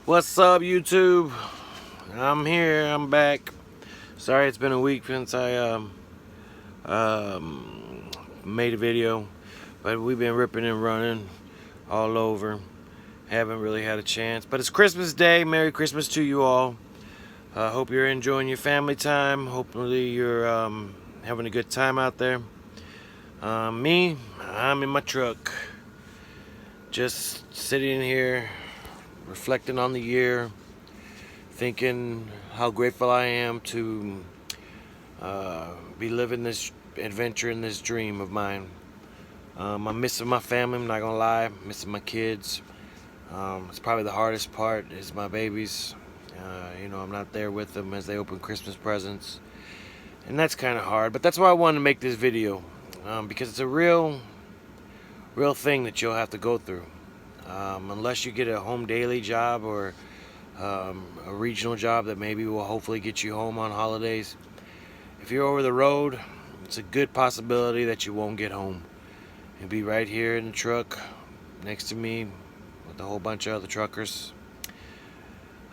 What's up, YouTube? I'm here. I'm back. Sorry, it's been a week since I made a video, but we've been ripping and running all over. Haven't really had a chance, but it's Christmas Day. Merry Christmas to you all. Hope you're enjoying your family time. Hopefully, you're having a good time out there. I'm in my truck, just sitting here, reflecting on the year. Thinking how grateful I am to be living this adventure and this dream of mine. I'm missing my family, I'm not gonna lie, I'm missing my kids. It's probably the hardest part is my babies. I'm not there with them as they open Christmas presents. And that's kind of hard, but that's why I wanted to make this video. Because it's a real thing that you'll have to go through. Unless you get a home daily job or a regional job that maybe will hopefully get you home on holidays. If you're over the road, it's a good possibility that you won't get home. You'll be right here in the truck next to me with a whole bunch of other truckers.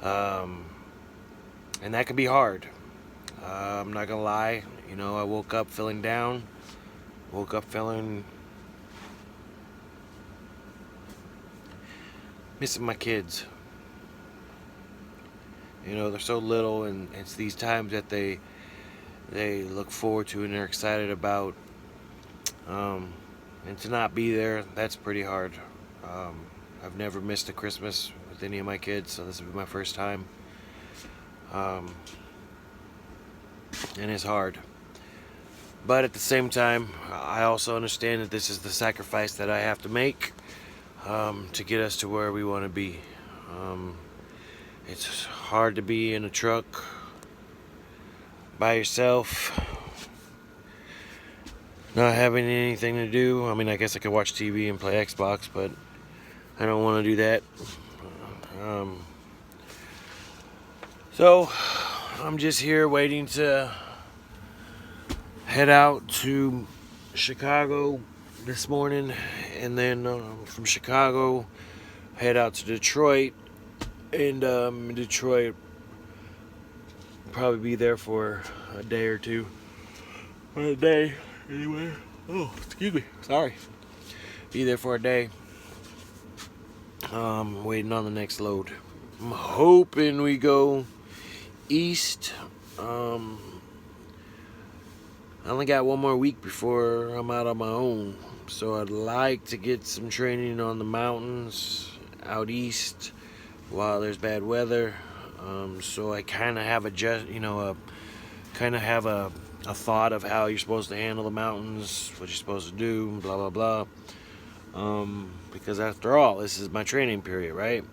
And that can be hard. I'm not gonna lie, I woke up feeling down, woke up feeling missing my kids. They're so little, and it's these times that they look forward to and they're excited about. And to not be there, that's pretty hard. I've never missed a Christmas with any of my kids, so this will be my first time. And it's hard. But at the same time, I also understand that this is the sacrifice that I have to make to get us to where we want to be. It's hard to be in a truck by yourself, not having anything to do. I mean, I guess I could watch TV and play Xbox, but I don't want to do that. So I'm just here waiting to head out to Chicago this morning, and then from Chicago head out to Detroit. And in Detroit, probably be there for a day or two. Or a day, anyway. Oh, excuse me. Sorry. Be there for a day. Waiting on the next load. I'm hoping we go east. I only got one more week before I'm out on my own. So I'd like to get some training on the mountains out east while there's bad weather, so I kind of have a thought of how you're supposed to handle the mountains, what you're supposed to do, blah blah blah. Because after all, this is my training period, right?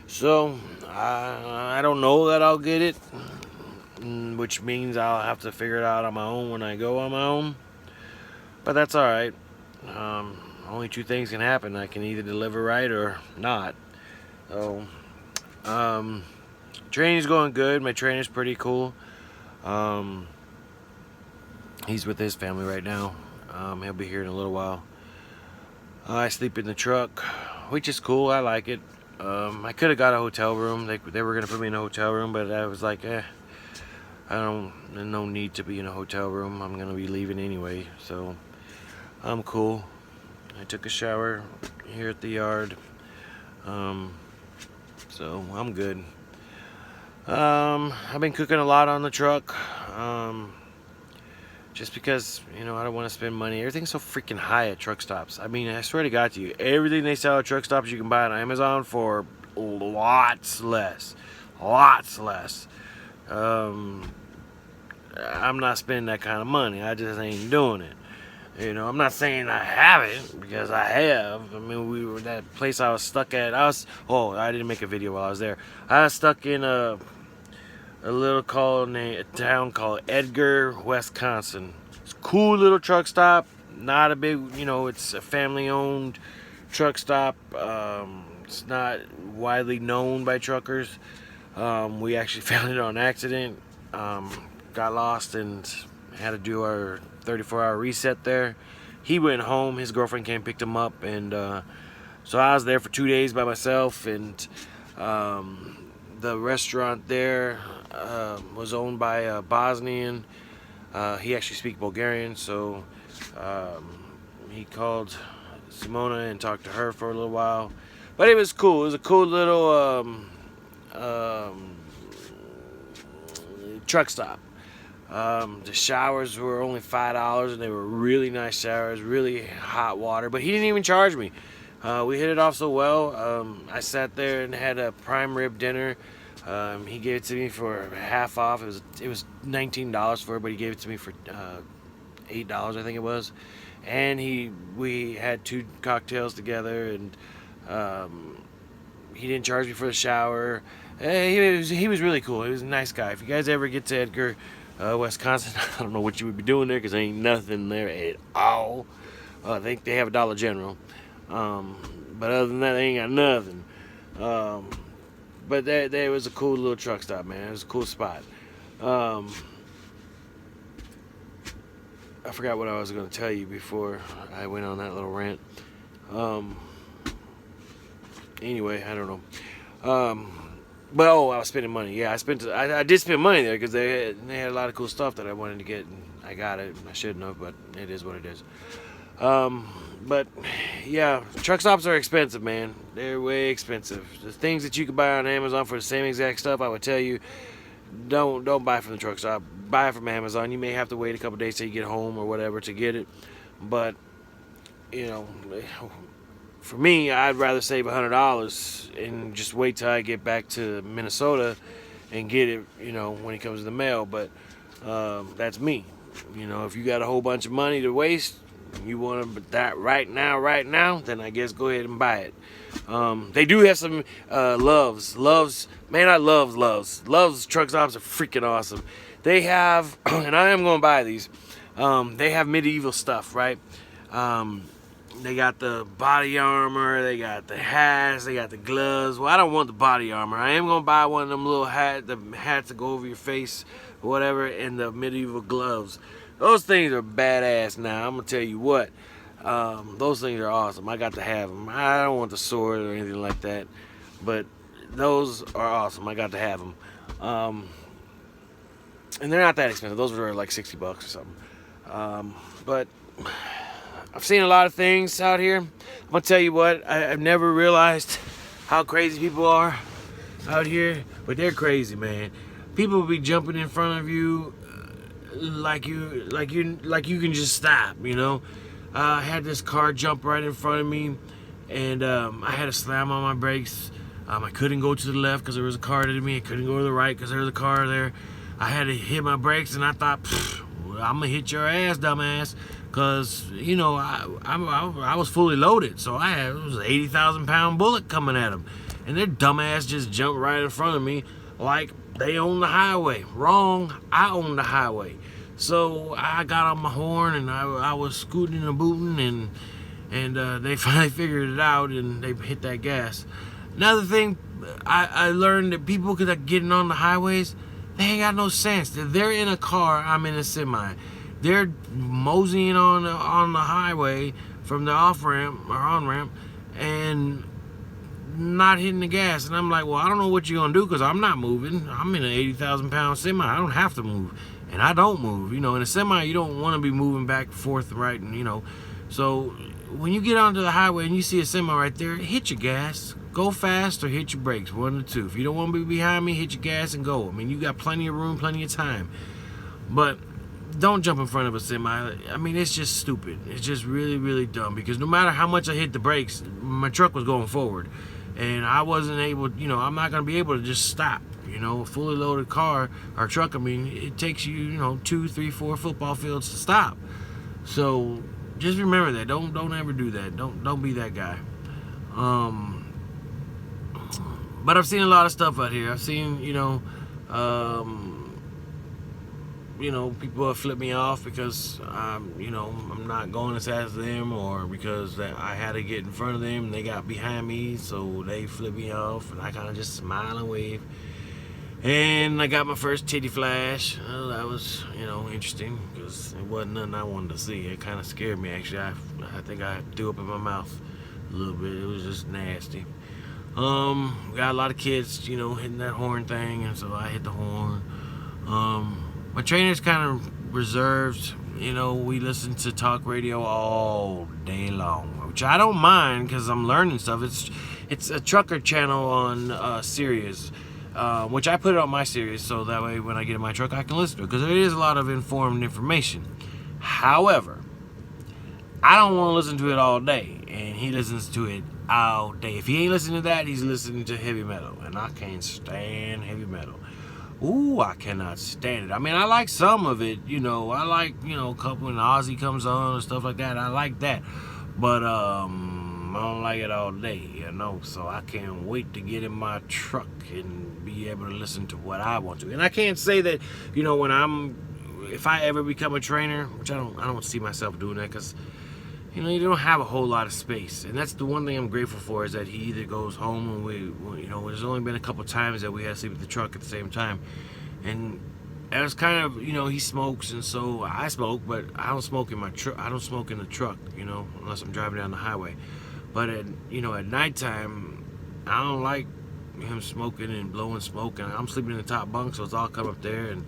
So I don't know that I'll get it, which means I'll have to figure it out on my own when I go on my own. But that's all right. Only two things can happen: I can either deliver right or not. So. Training's going good. My trainer's pretty cool. He's with his family right now. He'll be here in a little while. I sleep in the truck, which is cool. I like it. I could have got a hotel room. They were gonna put me in a hotel room, but I was like, there's no need to be in a hotel room. I'm gonna be leaving anyway, so I'm cool. I took a shower here at the yard. So I'm good. I've been cooking a lot on the truck. Just because, I don't want to spend money. Everything's so freaking high at truck stops. I mean, I swear to God to you, everything they sell at truck stops you can buy on Amazon for lots less. Lots less. I'm not spending that kind of money. I just ain't doing it. I'm not saying I haven't, because I have. I mean, we were that place I was stuck at. I didn't make a video while I was there. I was stuck in a town called Edgar, Wisconsin. It's a cool little truck stop. Not a big, it's a family-owned truck stop. It's not widely known by truckers. We actually found it on accident. Got lost and had to do our 34-hour reset there. He went home. His girlfriend came and picked him up, and so I was there for 2 days by myself, and The restaurant there was owned by a Bosnian. He actually speaks Bulgarian, so he called Simona and talked to her for a little while. But it was cool. It was a cool little truck stop. The showers were only $5, and they were really nice showers, really hot water. But he didn't even charge me. We hit it off so well. I sat there and had a prime rib dinner. He gave it to me for half off. It was $19 for it, but he gave it to me for $8, I think it was. And we had 2 cocktails together, and he didn't charge me for the shower. He was really cool. He was a nice guy. If you guys ever get to Edgar, Wisconsin, I don't know what you would be doing there, because there ain't nothing there at all. I think they have a Dollar General. But other than that, they ain't got nothing. But there was a cool little truck stop, man. It was a cool spot. I forgot what I was going to tell you before I went on that little rant. Anyway, I don't know. But I was spending money. Yeah, I did spend money there, because they had a lot of cool stuff that I wanted to get, and I got it. I shouldn't have, but it is what it is. But yeah, truck stops are expensive, man. They're way expensive. The things that you can buy on Amazon for the same exact stuff, I would tell you, don't buy from the truck stop. Buy it from Amazon. You may have to wait a couple days till you get home or whatever to get it. But you know, for me, I'd rather save $100 and just wait till I get back to Minnesota and get it, you know, when it comes in the mail. But that's me. You know, if you got a whole bunch of money to waste, you want that right now, then I guess go ahead and buy it. They do have some Loves. Man, I love Loves. Loves truck stops are freaking awesome. They have, and I am going to buy these, they have medieval stuff, right? They got the body armor, they got the hats, they got the gloves. Well, I don't want the body armor. I am going to buy one of them little hats that go over your face or whatever, and the medieval gloves. Those things are badass now. I'm going to tell you what. Those things are awesome. I got to have them. I don't want the sword or anything like that. But those are awesome. I got to have them. And they're not that expensive. Those were like $60 or something. But I've seen a lot of things out here. I'm going to tell you what. I've never realized how crazy people are out here. But they're crazy, man. People will be jumping in front of you like you can just stop, you know. I had this car jump right in front of me, and I had to slam on my brakes. I couldn't go to the left because there was a car to me. I couldn't go to the right because there was a car there. I had to hit my brakes, and I thought, I'm gonna hit your ass, dumbass, because you know I was fully loaded, so it was an 80,000 pound bullet coming at them, and their dumbass just jumped right in front of me like they own the highway. Wrong, I own the highway. So I got on my horn, and I was scooting and booting, and they finally figured it out, and they hit that gas. Another thing, I learned that people that are getting on the highways, they ain't got no sense. They're in a car, I'm in a semi. They're moseying on the highway from the off-ramp or on-ramp, and not hitting the gas. And I'm like, well, I don't know what you're gonna do, because I'm not moving. I'm in an 80,000 pound semi. I don't have to move, and I don't move. You know, in a semi, you don't want to be moving back and forth, right? And you know, so when you get onto the highway and you see a semi right there, hit your gas, go fast, or hit your brakes, one of the two. If you don't want to be behind me, hit your gas and go. I mean, you got plenty of room, plenty of time, but don't jump in front of a semi. I mean, it's just stupid. It's just really, really dumb, because no matter how much I hit the brakes, my truck was going forward. And I wasn't able, you know, I'm not going to be able to just stop. You know, a fully loaded car or truck, I mean, it takes you, you know, 2, 3, 4 football fields to stop. So just remember that. Don't ever do that. Don't be that guy. But I've seen a lot of stuff out here. I've seen, people have flipped me off because I'm not going as fast as them, or because I had to get in front of them and they got behind me, so they flipped me off, and I kind of just smile and wave. And I got my first titty flash. Well, that was, interesting, because it wasn't nothing I wanted to see. It kind of scared me, actually. I think I threw up in my mouth a little bit. It was just nasty. We got a lot of kids, you know, hitting that horn thing, and so I hit the horn. My trainer's kind of reserved. You know, we listen to talk radio all day long, which I don't mind because I'm learning stuff. It's a trucker channel on Sirius, which I put it on my Sirius, so that way when I get in my truck I can listen to it, because there is a lot of informed information. However, I don't want to listen to it all day, and he listens to it all day. If he ain't listening to that, he's listening to heavy metal, and I can't stand heavy metal. Ooh, I cannot stand it. I mean, I like some of it, you know. I like, you know, a couple when Ozzy comes on and stuff like that. I like that, but I don't like it all day, you know. So I can't wait to get in my truck and be able to listen to what I want to. And I can't say that, you know, if I ever become a trainer, which I don't see myself doing that, because, you know, you don't have a whole lot of space. And that's the one thing I'm grateful for, is that he either goes home and you know, there's only been a couple times that we had to sleep at the truck at the same time. And it was kind of, you know, he smokes, and so I smoke, but I don't smoke in my truck. I don't smoke in the truck, you know, unless I'm driving down the highway. But you know, at nighttime, I don't like him smoking and blowing smoke, and I'm sleeping in the top bunk, so it's all come up there, and,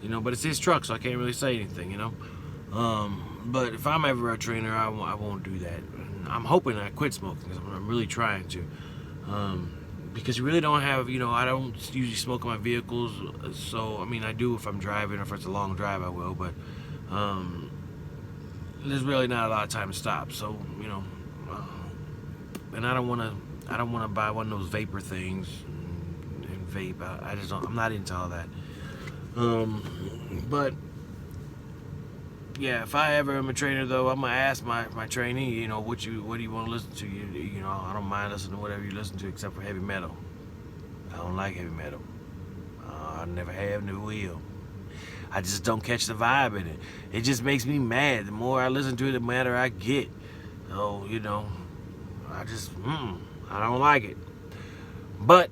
you know, but it's his truck, so I can't really say anything, you know. But if I'm ever a trainer, I won't do that. And I'm hoping I quit smoking, because I'm really trying to. Because you really don't have, you know, I don't usually smoke in my vehicles, so, I mean, I do if I'm driving, or if it's a long drive, I will, but there's really not a lot of time to stop, so, you know, and I don't want to buy one of those vapor things and vape. I just don't, I'm not into all that. But yeah, if I ever am a trainer, though, I'm gonna ask my trainee, you know, what do you want to listen to? You know, I don't mind listening to whatever you listen to, except for heavy metal. I don't like heavy metal. I never have, never will. I just don't catch the vibe in it. It just makes me mad. The more I listen to it, the madder I get. So, you know, I just, I don't like it. But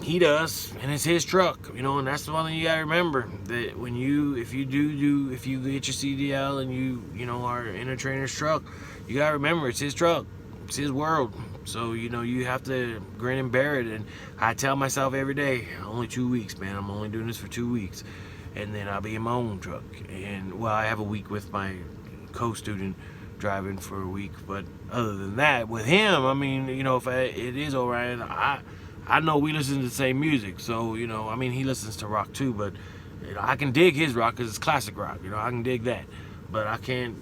he does, and it's his truck, you know, and that's the one thing you gotta remember, that if you get your CDL and you know, are in a trainer's truck, you gotta remember it's his truck, it's his world. So, you know, you have to grin and bear it. And I tell myself every day, only 2 weeks, man. I'm only doing this for 2 weeks, and then I'll be in my own truck. And well, I have a week with my co-student driving for a week, but other than that, with him, I mean, you know, it is alright. I know we listen to the same music, so, you know, I mean, he listens to rock too, but, you know, I can dig his rock because it's classic rock, you know, I can dig that, but I can't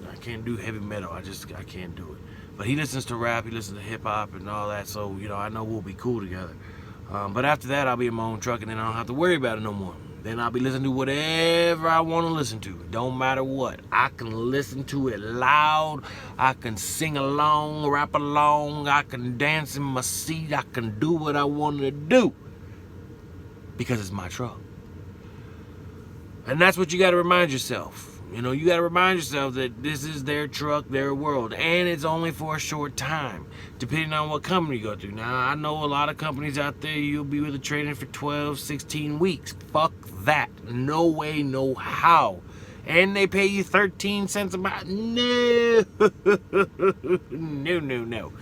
do heavy metal. I can't do it. But he listens to rap, he listens to hip hop and all that, so, you know, I know we'll be cool together. But after that, I'll be in my own truck, and then I don't have to worry about it no more. Then I'll be listening to whatever I want to listen to. Don't matter what. I can listen to it loud. I can sing along, rap along. I can dance in my seat. I can do what I want to do. Because it's my truck. And that's what you got to remind yourself. You know, you got to remind yourself that this is their truck, their world. And it's only for a short time, depending on what company you go to. Now, I know a lot of companies out there, you'll be with a trainer for 12, 16 weeks. Fuck that. No way, no how. And they pay you 13 cents a mile. No. No.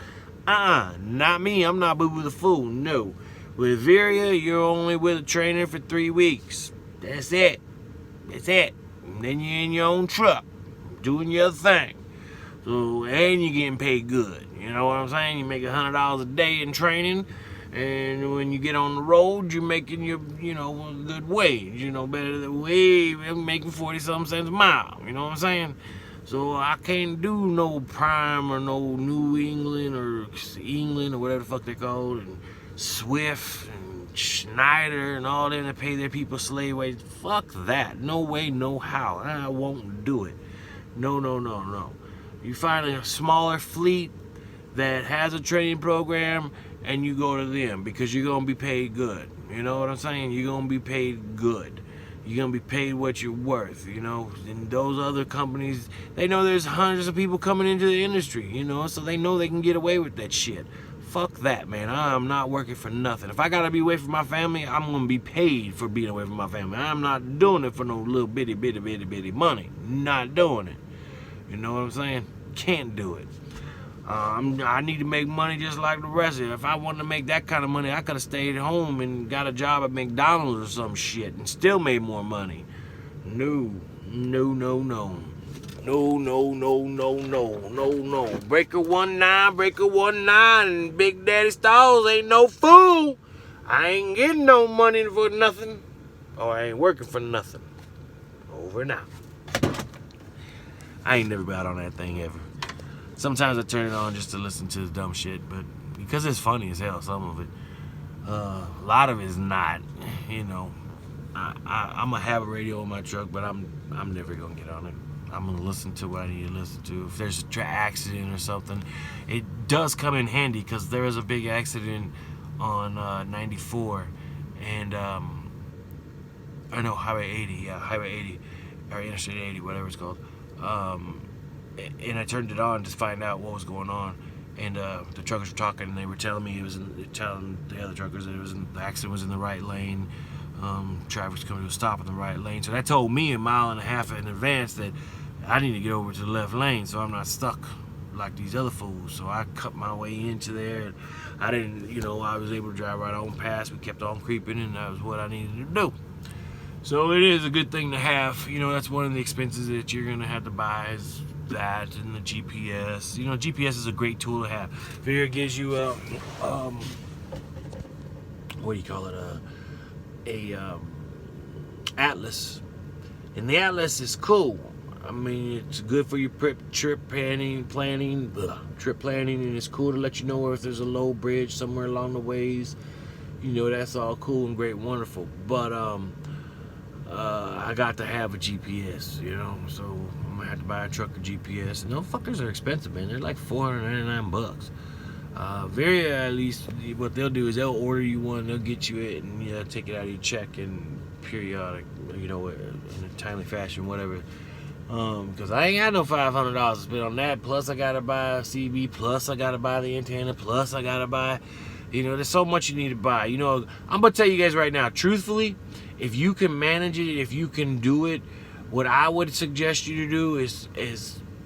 Not me. I'm not Boo Boo the Fool. No. With Veria, you're only with a trainer for 3 weeks. That's it. That's it. And then you're in your own truck, doing your thing. So, and you're getting paid good. You know what I'm saying? You make $100 a day in training, and when you get on the road, you're making your, you know, good wage. You know, better than making 40-something cents a mile. You know what I'm saying? So I can't do no Prime or no New England or whatever the fuck they're called, and Swift and Schneider and all them that pay their people slave wage. Fuck that. No way, no how. I won't do it. No. You find a smaller fleet that has a training program, and you go to them, because you're going to be paid good. You know what I'm saying? You're going to be paid good. You're going to be paid what you're worth, you know. And those other companies, they know there's hundreds of people coming into the industry, you know, so they know they can get away with that shit. Fuck that, man. I'm not working for nothing. If I gotta be away from my family, I'm gonna be paid for being away from my family. I'm not doing it for no little bitty money. Not doing it. You know what I'm saying? Can't do it. I need to make money just like the rest of it. If I wanted to make that kind of money, I could have stayed home and got a job at McDonald's or some shit and still made more money. No. No. Breaker 19, Big Daddy Stalls ain't no fool. I ain't getting no money for nothing. Or I ain't working for nothing. Over and out. I ain't never got on that thing ever. Sometimes I turn it on just to listen to the dumb shit, but because it's funny as hell, some of it. A lot of it is not, you know. I'm gonna have a radio in my truck, but I'm never gonna get on it. I'm gonna listen to what I need to listen to. If there's a accident or something, it does come in handy because there was a big accident on 94 and I know Highway 80, or Interstate 80, whatever it's called. And I turned it on to find out what was going on. And the truckers were talking, and they were telling me telling the other truckers that the accident was in the right lane. Traffic's coming to a stop in the right lane. So that told me a mile and a half in advance that I need to get over to the left lane so I'm not stuck like these other fools. So I cut my way into there. And I didn't, you know, I was able to drive right on past. We kept on creeping, and that was what I needed to do. So it is a good thing to have. You know, that's one of the expenses that you're going to have to buy is that and the GPS. You know, GPS is a great tool to have. Figure it gives you a, what do you call it, atlas, and the atlas is cool. I mean, it's good for your trip planning, and it's cool to let you know if there's a low bridge somewhere along the ways. You know, that's all cool and great and wonderful. But I got to have a GPS, you know, so I'm gonna have to buy a truck with GPS. And those fuckers are expensive, man. They're like $499. Very at least, what they'll do is they'll order you one, they'll get you it, and take it out of your check and periodic, you know, in a timely fashion, whatever. Because I ain't got no $500 to spend on that. Plus, I gotta buy a CB. Plus, I gotta buy the antenna. Plus, I gotta buy, you know, there's so much you need to buy. You know, I'm gonna tell you guys right now, truthfully, if you can manage it, if you can do it, what I would suggest you to do is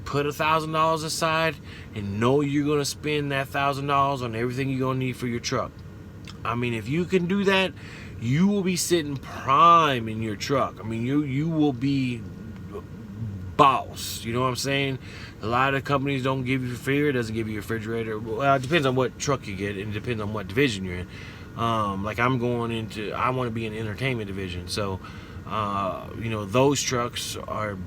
put $1,000 aside and know you're gonna spend that $1,000 on everything you're gonna need for your truck. I mean, if you can do that, you will be sitting prime in your truck. I mean, you will be boss. You know what I'm saying? A lot of companies don't give you fear. It doesn't give you a refrigerator. Well, it depends on what truck you get, and it depends on what division you're in. Like I want to be in the entertainment division, so you know, those trucks are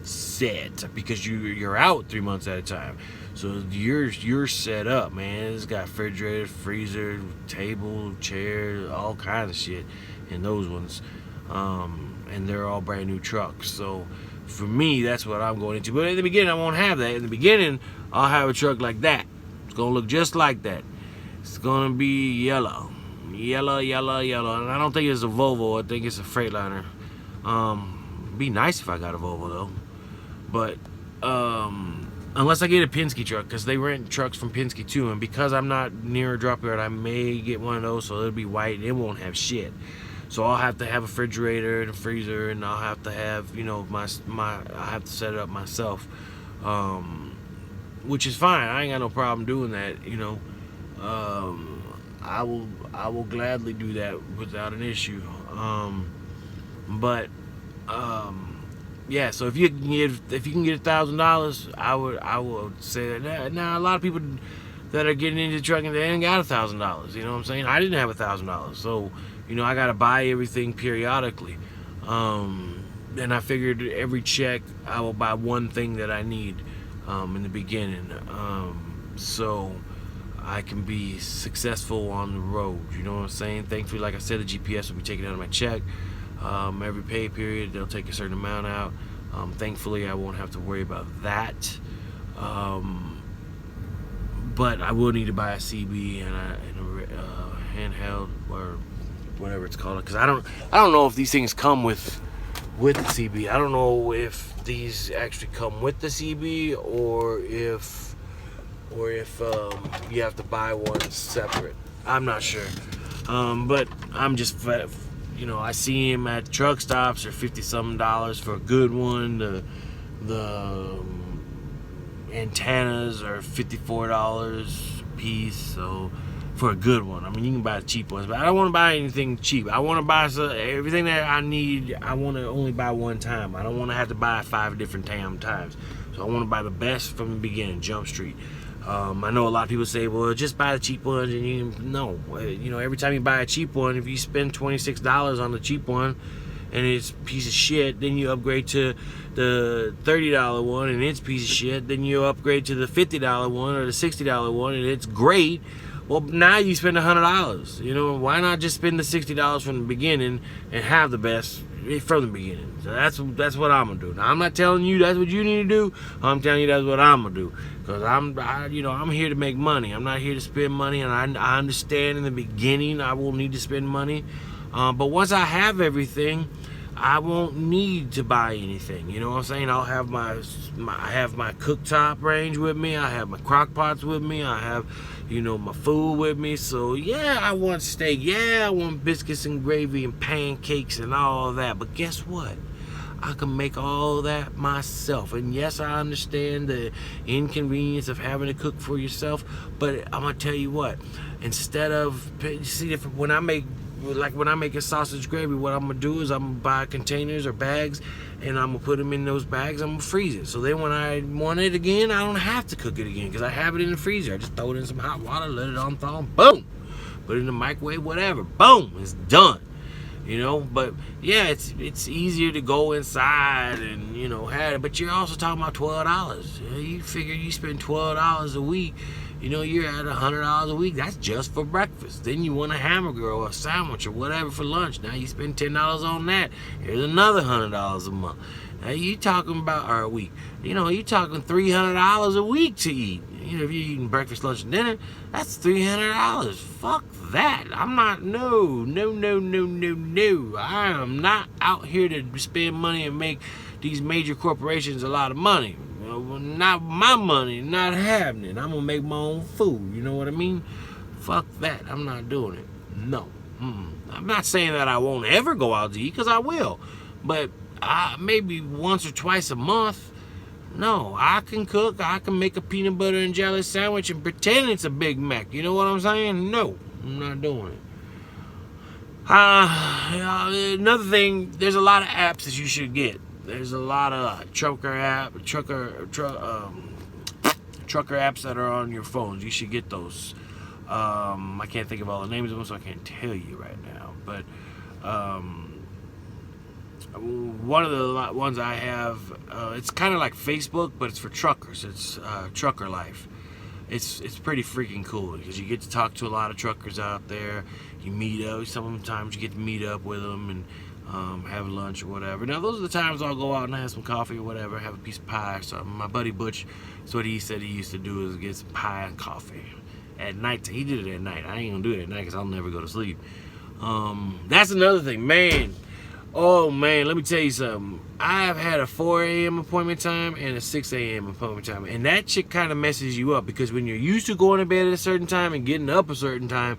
set because you're out 3 months at a time, so you're set up, man. It's got refrigerator, freezer, table, chair, all kinds of shit in those ones, and they're all brand new trucks. So for me, that's what I'm going into. But in the beginning, I won't have that. In the beginning, I'll have a truck like that. It's gonna look just like that. It's gonna be yellow. And I don't think it's a Volvo. I think it's a Freightliner. It'd be nice if I got a Volvo though. But unless I get a Penske truck, because they rent trucks from Penske too, and because I'm not near a drop yard, I may get one of those, so it'll be white and it won't have shit. So I'll have to have a refrigerator and a freezer, and I'll have to have, you know, I have to set it up myself, which is fine. I ain't got no problem doing that, you know. I will gladly do that without an issue. Yeah. So if you can get $1,000, I would say that. Now a lot of people that are getting into trucking, they ain't got $1,000. You know what I'm saying? I didn't have $1,000, so you know I gotta buy everything periodically. And I figured every check I will buy one thing that I need in the beginning, so I can be successful on the road. You know what I'm saying? Thankfully, like I said, the GPS will be taken out of my check. Every pay period, they'll take a certain amount out. Thankfully, I won't have to worry about that. But I will need to buy a CB and a handheld or whatever it's called. Because I don't know if these things come with the CB. I don't know if these actually come with the CB or if you have to buy one separate. I'm not sure. But I'm just, you know, I see him at truck stops for $50-something for a good one. The antennas are $54 a piece, so for a good one. I mean, you can buy the cheap ones, but I don't want to buy anything cheap. I want to buy everything that I need. I want to only buy one time. I don't want to have to buy 5 different times. So I want to buy the best from the beginning, Jump Street. I know a lot of people say, well, just buy the cheap ones, and no. You know, every time you buy a cheap one, if you spend $26 on the cheap one, and it's a piece of shit, then you upgrade to the $30 one and it's a piece of shit, then you upgrade to the $50 one or the $60 one and it's great. Well, now you spend $100. You know, why not just spend the $60 from the beginning and have the best from the beginning? So that's what I'm gonna do. Now, I'm not telling you that's what you need to do. I'm telling you that's what I'm gonna do, because I'm here to make money. I'm not here to spend money, and I understand in the beginning I will need to spend money. But once I have everything, I won't need to buy anything. You know what I'm saying? I'll have I have my cooktop range with me. I have my crock pots with me. I have, my food with me. So yeah, I want steak. Yeah, I want biscuits and gravy and pancakes and all of that. But guess what? I can make all that myself. And yes, I understand the inconvenience of having to cook for yourself. But I'm gonna tell you what. Instead of when I make a sausage gravy, what I'm gonna do is I'm gonna buy containers or bags, and I'm gonna put them in those bags. I'm gonna freeze it, so then when I want it again, I don't have to cook it again, because I have it in the freezer. I just throw it in some hot water, let it on thaw, boom, put it in the microwave, whatever, boom, it's done. But yeah, it's easier to go inside and have it, but you're also talking about $12. You figure you spend $12 a week. You're at $100 a week. That's just for breakfast. Then you want a hamburger or a sandwich or whatever for lunch. Now you spend $10 on that. Here's another $100 a month. Now you talking about, or a week. You talking $300 a week to eat. If you're eating breakfast, lunch, and dinner, that's $300. Fuck that. I'm not. No. I am not out here to spend money and make these major corporations a lot of money. Not my money, not happening. I'm gonna make my own food. You know what I mean? Fuck that. I'm not doing it. No. I'm not saying that I won't ever go out to eat, because I will. But maybe once or twice a month. No, I can cook. I can make a peanut butter and jelly sandwich and pretend it's a Big Mac. You know what I'm saying? No, I'm not doing it. Another thing, there's a lot of apps that you should get. There's a lot of trucker apps that are on your phones. You should get those. I can't think of all the names of them, so I can't tell you right now. But one of the ones I have, it's kind of like Facebook, but it's for truckers. It's Trucker Life. It's pretty freaking cool, because you get to talk to a lot of truckers out there. You meet up. Sometimes you get to meet up with them and have lunch or whatever. Now, those are the times I'll go out and have some coffee or whatever, have a piece of pie or something. My buddy Butch, that's what he said he used to do, is get some pie and coffee at night. He did it at night. I ain't gonna do it at night, because I'll never go to sleep. That's another thing, man. Oh man, let me tell you something. I've had a 4 a.m. appointment time and a 6 a.m. appointment time, and that shit kind of messes you up, because when you're used to going to bed at a certain time and getting up a certain time,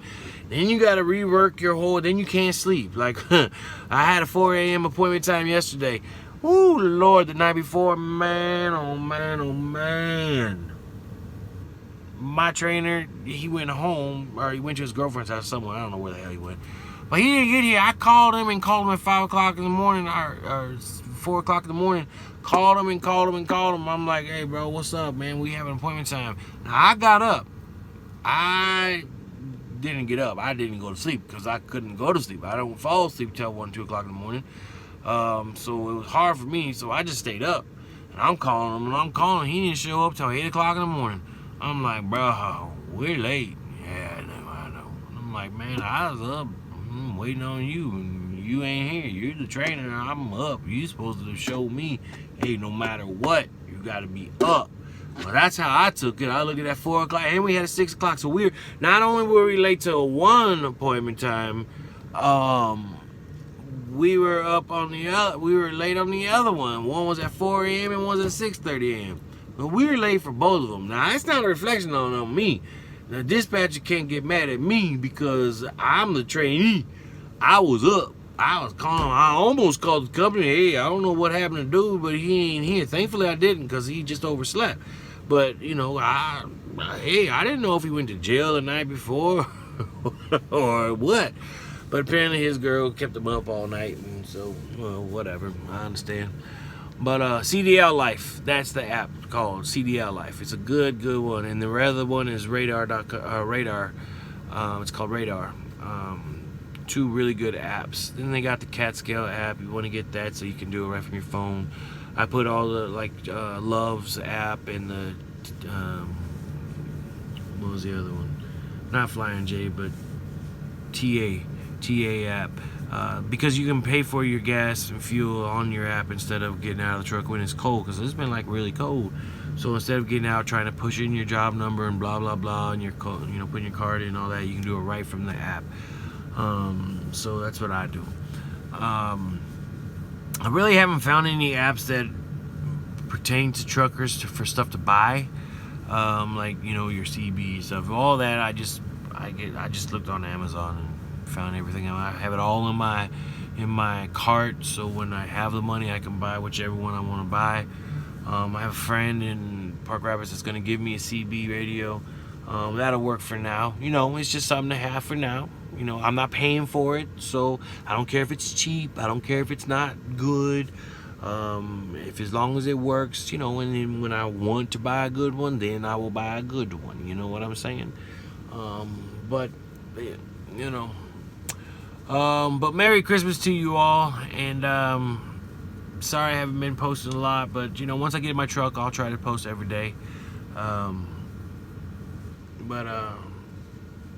then you got to rework your whole, then you can't sleep. Like, I had a 4 a.m. appointment time yesterday. Ooh, Lord, the night before, man, oh man. My trainer, he went home, or he went to his girlfriend's house somewhere. I don't know where the hell he went. But he didn't get here. I called him at 5 o'clock in the morning, or 4 o'clock in the morning. Called him. I'm like, hey, bro, what's up, man? We have an appointment time. Now, I got up. I didn't get up. I didn't go to sleep, because I couldn't go to sleep. I don't fall asleep till 1, 2 o'clock in the morning. So it was hard for me, so I just stayed up. And I'm calling him. He didn't show up till 8 o'clock in the morning. I'm like, bro, we're late. Yeah, I know. I'm like, man, I was up. I'm waiting on you, and you ain't here. You're the trainer. I'm up. You supposed to show me, hey, no matter what, you got to be up. Well, that's how I took it. I looked at that 4 o'clock, and we had a 6 o'clock. So not only were we late to one appointment time, we were late on the other one. One was at 4 a.m. and one was at 6:30 a.m. But we were late for both of them. Now, it's not a reflection on me. The dispatcher can't get mad at me, because I'm the trainee. I was up. I was calling. I almost called the company. Hey, I don't know what happened to dude, but he ain't here. Thankfully, I didn't, because he just overslept. But you know, hey, I didn't know if he went to jail the night before or what. But apparently his girl kept him up all night, and so, well, whatever. I understand. But CDL Life, that's the app called CDL Life. It's a good one. And the other one is Radar. It's called Radar. Two really good apps. Then they got the CatScale app. You want to get that so you can do it right from your phone. I put all the Loves app and the what was the other one? Not Flying J, but TA app. Because you can pay for your gas and fuel on your app instead of getting out of the truck when it's cold, because it's been like really cold. So instead of getting out trying to push in your job number and blah blah blah and your putting your card in and all that, you can do it right from the app. So that's what I do. I really haven't found any apps that pertain to truckers for stuff to buy, like your CB stuff. All that I just looked on Amazon and found everything. I have it all in my cart, so when I have the money, I can buy whichever one I want to buy. I have a friend in Park Rapids that's going to give me a CB radio. That'll work for now. It's just something to have for now. I'm not paying for it, so I don't care if it's cheap. I don't care if it's not good. If as long as it works, and then when I want to buy a good one, then I will buy a good one. You know what I'm saying? But Merry Christmas to you all, and sorry I haven't been posting a lot, but once I get in my truck, I'll try to post every day.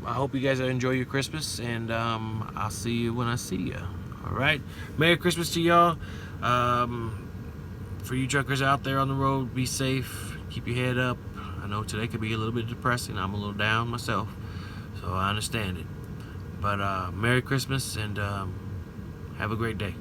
I hope you guys enjoy your Christmas, and I'll see you when I see you. All right, Merry Christmas to y'all. For you truckers out there on the road, be safe, keep your head up. I know today could be a little bit depressing. I'm a little down myself, so I understand it. But Merry Christmas, and have a great day.